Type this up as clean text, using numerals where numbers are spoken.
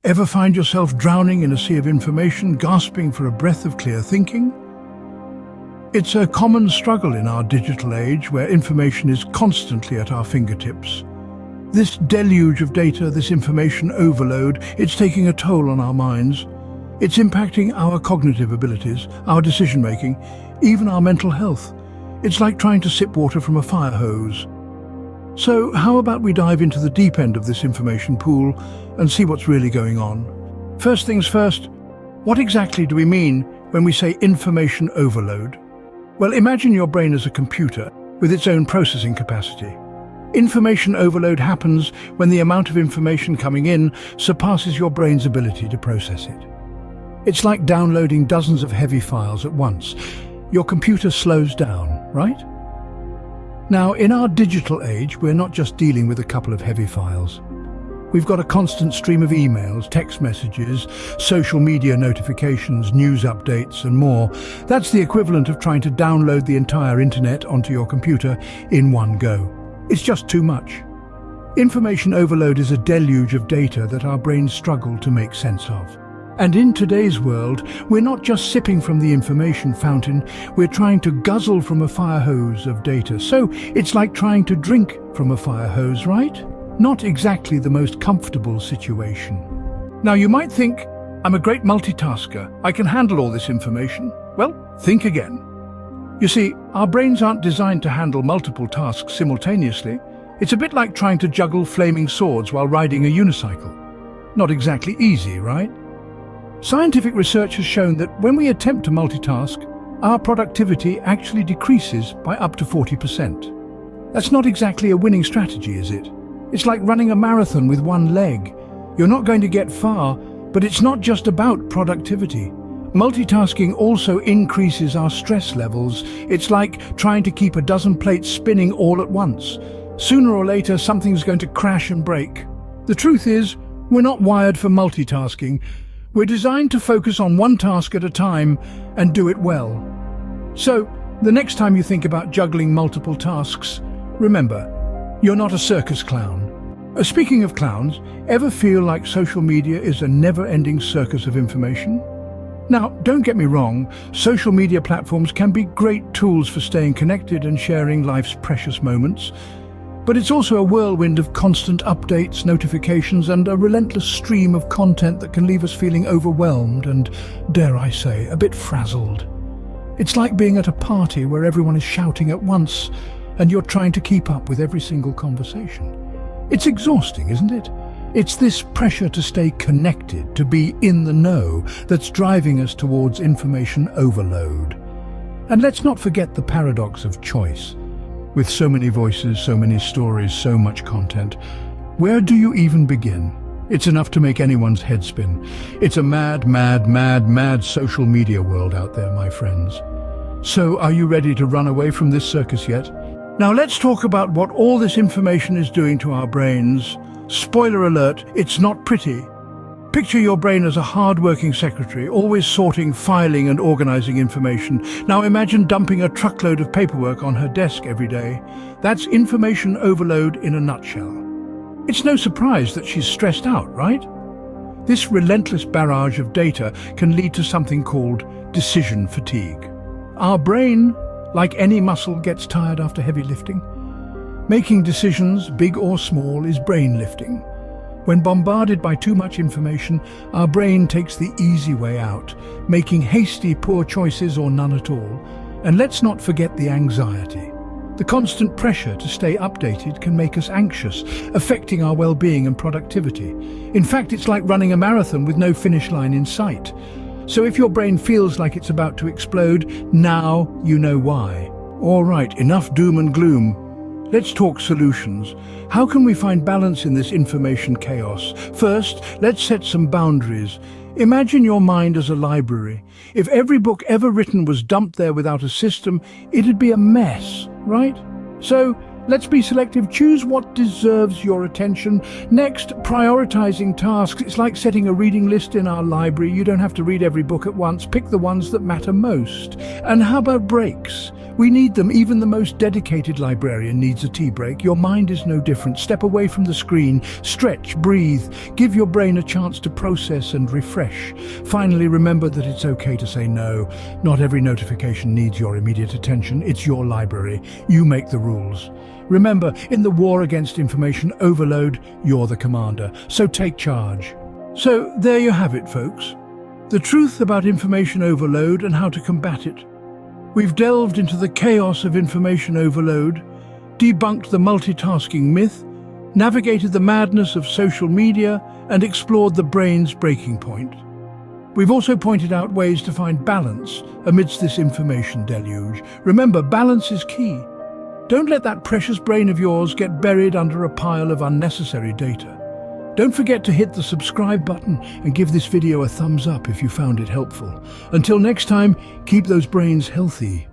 Ever find yourself drowning in a sea of information, gasping for a breath of clear thinking? It's a common struggle in our digital age where information is constantly at our fingertips. This deluge of data, this information overload, it's taking a toll on our minds. It's impacting our cognitive abilities, our decision-making, even our mental health. It's like trying to sip water from a fire hose. So how about we dive into the deep end of this information pool and see what's really going on? First things first, what exactly do we mean when we say information overload? Well, imagine your brain as a computer with its own processing capacity. Information overload happens when the amount of information coming in surpasses your brain's ability to process it. It's like downloading dozens of heavy files at once. Your computer slows down, right? Now, in our digital age, we're not just dealing with a couple of heavy files. We've got a constant stream of emails, text messages, social media notifications, news updates, and more. That's the equivalent of trying to download the entire internet onto your computer in one go. It's just too much. Information overload is a deluge of data that our brains struggle to make sense of. And in today's world, we're not just sipping from the information fountain, we're trying to guzzle from a fire hose of data. So it's like trying to drink from a fire hose, right? Not exactly the most comfortable situation. Now you might think, I'm a great multitasker, I can handle all this information. Well, think again. You see, our brains aren't designed to handle multiple tasks simultaneously. It's a bit like trying to juggle flaming swords while riding a unicycle. Not exactly easy, right? Scientific research has shown that when we attempt to multitask, our productivity actually decreases by up to 40%. That's not exactly a winning strategy, is it? It's like running a marathon with one leg. You're not going to get far, but it's not just about productivity. Multitasking also increases our stress levels. It's like trying to keep a dozen plates spinning all at once. Sooner or later, something's going to crash and break. The truth is, we're not wired for multitasking. We're designed to focus on one task at a time and do it well. So, the next time you think about juggling multiple tasks, remember, you're not a circus clown. Speaking of clowns, ever feel like social media is a never-ending circus of information? Now, don't get me wrong, social media platforms can be great tools for staying connected and sharing life's precious moments. But it's also a whirlwind of constant updates, notifications, and a relentless stream of content that can leave us feeling overwhelmed and, dare I say, a bit frazzled. It's like being at a party where everyone is shouting at once, and you're trying to keep up with every single conversation. It's exhausting, isn't it? It's this pressure to stay connected, to be in the know, that's driving us towards information overload. And let's not forget the paradox of choice. With so many voices, so many stories, so much content, where do you even begin? It's enough to make anyone's head spin. It's a mad, mad, mad, mad social media world out there, my friends. So are you ready to run away from this circus yet? Now let's talk about what all this information is doing to our brains. Spoiler alert, it's not pretty. Picture your brain as a hard-working secretary, always sorting, filing and organizing information. Now imagine dumping a truckload of paperwork on her desk every day. That's information overload in a nutshell. It's no surprise that she's stressed out, right? This relentless barrage of data can lead to something called decision fatigue. Our brain, like any muscle, gets tired after heavy lifting. Making decisions, big or small, is brain lifting. When bombarded by too much information, our brain takes the easy way out, making hasty, poor choices or none at all. And let's not forget the anxiety. The constant pressure to stay updated can make us anxious, affecting our well-being and productivity. In fact, it's like running a marathon with no finish line in sight. So if your brain feels like it's about to explode, now you know why. All right, enough doom and gloom. Let's talk solutions. How can we find balance in this information chaos? First, let's set some boundaries. Imagine your mind as a library. If every book ever written was dumped there without a system, it'd be a mess, right? So, Let's be selective. Choose what deserves your attention. Next, prioritizing tasks. It's like setting a reading list in our library. You don't have to read every book at once. Pick the ones that matter most. And how about breaks? We need them. Even the most dedicated librarian needs a tea break. Your mind is no different. Step away from the screen. Stretch, breathe. Give your brain a chance to process and refresh. Finally, remember that it's okay to say no. Not every notification needs your immediate attention. It's your library. You make the rules. Remember, in the war against information overload, you're the commander. So take charge. So there you have it, folks. The truth about information overload and how to combat it. We've delved into the chaos of information overload, debunked the multitasking myth, navigated the madness of social media, and explored the brain's breaking point. We've also pointed out ways to find balance amidst this information deluge. Remember, balance is key. Don't let that precious brain of yours get buried under a pile of unnecessary data. Don't forget to hit the subscribe button and give this video a thumbs up if you found it helpful. Until next time, keep those brains healthy.